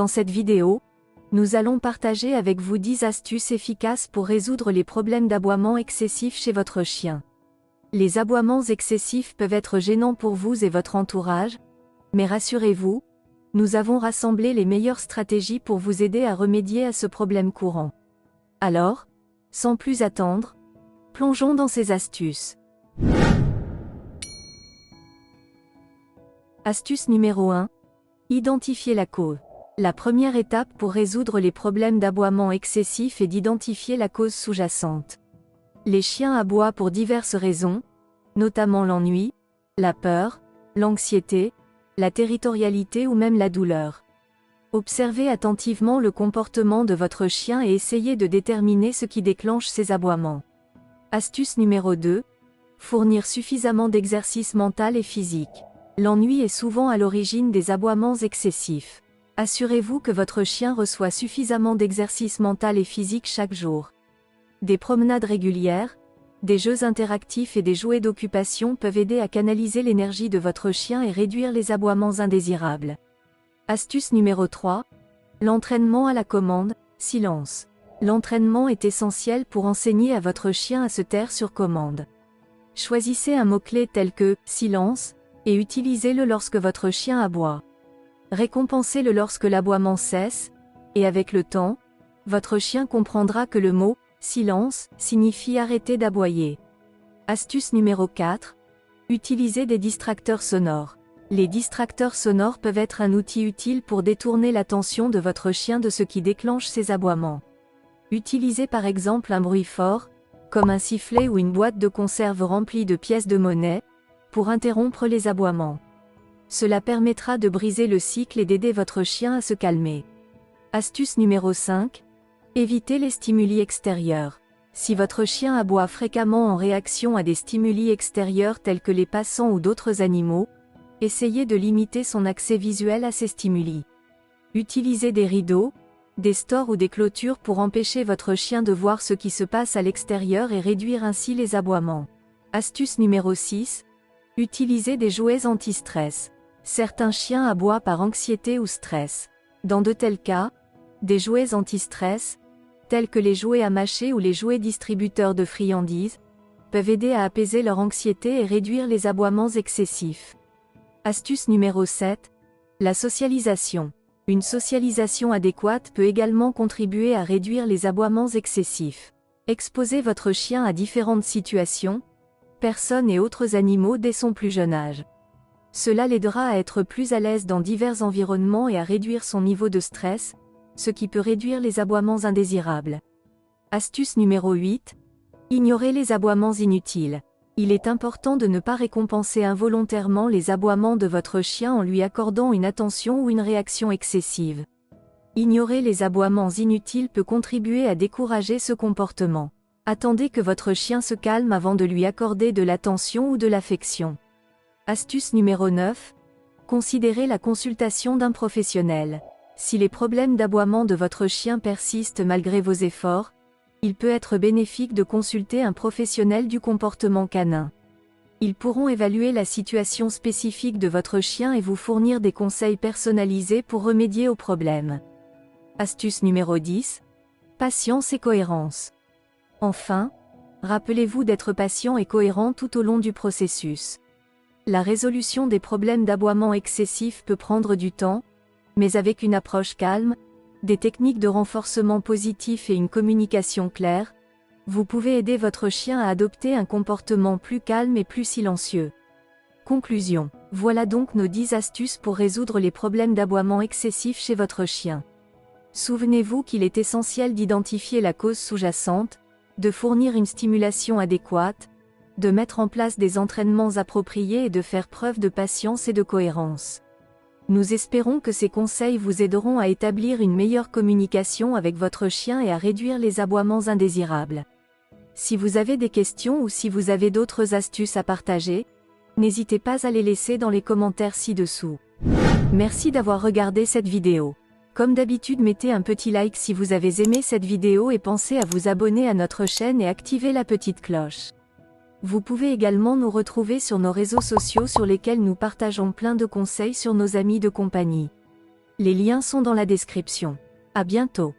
Dans cette vidéo, nous allons partager avec vous 10 astuces efficaces pour résoudre les problèmes d'aboiement excessif chez votre chien. Les aboiements excessifs peuvent être gênants pour vous et votre entourage, mais rassurez-vous, nous avons rassemblé les meilleures stratégies pour vous aider à remédier à ce problème courant. Alors, sans plus attendre, plongeons dans ces astuces. Astuce numéro 1. Identifier la cause. La première étape pour résoudre les problèmes d'aboiement excessif est d'identifier la cause sous-jacente. Les chiens aboient pour diverses raisons, notamment l'ennui, la peur, l'anxiété, la territorialité ou même la douleur. Observez attentivement le comportement de votre chien et essayez de déterminer ce qui déclenche ces aboiements. Astuce numéro 2. Fournir suffisamment d'exercice mental et physique. L'ennui est souvent à l'origine des aboiements excessifs. Assurez-vous que votre chien reçoit suffisamment d'exercice mental et physique chaque jour. Des promenades régulières, des jeux interactifs et des jouets d'occupation peuvent aider à canaliser l'énergie de votre chien et réduire les aboiements indésirables. Astuce numéro 3. L'entraînement à la commande, silence. L'entraînement est essentiel pour enseigner à votre chien à se taire sur commande. Choisissez un mot-clé tel que « silence » et utilisez-le lorsque votre chien aboie. Récompensez-le lorsque l'aboiement cesse, et avec le temps, votre chien comprendra que le mot « silence » signifie arrêter d'aboyer. Astuce numéro 4. Utilisez des distracteurs sonores. Les distracteurs sonores peuvent être un outil utile pour détourner l'attention de votre chien de ce qui déclenche ses aboiements. Utilisez par exemple un bruit fort, comme un sifflet ou une boîte de conserve remplie de pièces de monnaie, pour interrompre les aboiements. Cela permettra de briser le cycle et d'aider votre chien à se calmer. Astuce numéro 5. Évitez les stimuli extérieurs. Si votre chien aboie fréquemment en réaction à des stimuli extérieurs tels que les passants ou d'autres animaux, essayez de limiter son accès visuel à ces stimuli. Utilisez des rideaux, des stores ou des clôtures pour empêcher votre chien de voir ce qui se passe à l'extérieur et réduire ainsi les aboiements. Astuce numéro 6. Utilisez des jouets anti-stress. Certains chiens aboient par anxiété ou stress. Dans de tels cas, des jouets anti-stress, tels que les jouets à mâcher ou les jouets distributeurs de friandises, peuvent aider à apaiser leur anxiété et réduire les aboiements excessifs. Astuce numéro 7. La socialisation. Une socialisation adéquate peut également contribuer à réduire les aboiements excessifs. Exposez votre chien à différentes situations, personnes et autres animaux dès son plus jeune âge. Cela l'aidera à être plus à l'aise dans divers environnements et à réduire son niveau de stress, ce qui peut réduire les aboiements indésirables. Astuce numéro 8. Ignorez les aboiements inutiles. Il est important de ne pas récompenser involontairement les aboiements de votre chien en lui accordant une attention ou une réaction excessive. Ignorer les aboiements inutiles peut contribuer à décourager ce comportement. Attendez que votre chien se calme avant de lui accorder de l'attention ou de l'affection. Astuce numéro 9. Considérez la consultation d'un professionnel. Si les problèmes d'aboiement de votre chien persistent malgré vos efforts, il peut être bénéfique de consulter un professionnel du comportement canin. Ils pourront évaluer la situation spécifique de votre chien et vous fournir des conseils personnalisés pour remédier aux problèmes. Astuce numéro 10. Patience et cohérence. Enfin, rappelez-vous d'être patient et cohérent tout au long du processus. La résolution des problèmes d'aboiement excessif peut prendre du temps, mais avec une approche calme, des techniques de renforcement positif et une communication claire, vous pouvez aider votre chien à adopter un comportement plus calme et plus silencieux. Conclusion. Voilà donc nos 10 astuces pour résoudre les problèmes d'aboiement excessif chez votre chien. Souvenez-vous qu'il est essentiel d'identifier la cause sous-jacente, de fournir une stimulation adéquate, de mettre en place des entraînements appropriés et de faire preuve de patience et de cohérence. Nous espérons que ces conseils vous aideront à établir une meilleure communication avec votre chien et à réduire les aboiements indésirables. Si vous avez des questions ou si vous avez d'autres astuces à partager, n'hésitez pas à les laisser dans les commentaires ci-dessous. Merci d'avoir regardé cette vidéo. Comme d'habitude, mettez un petit like si vous avez aimé cette vidéo et pensez à vous abonner à notre chaîne et activer la petite cloche. Vous pouvez également nous retrouver sur nos réseaux sociaux sur lesquels nous partageons plein de conseils sur nos amis de compagnie. Les liens sont dans la description. À bientôt.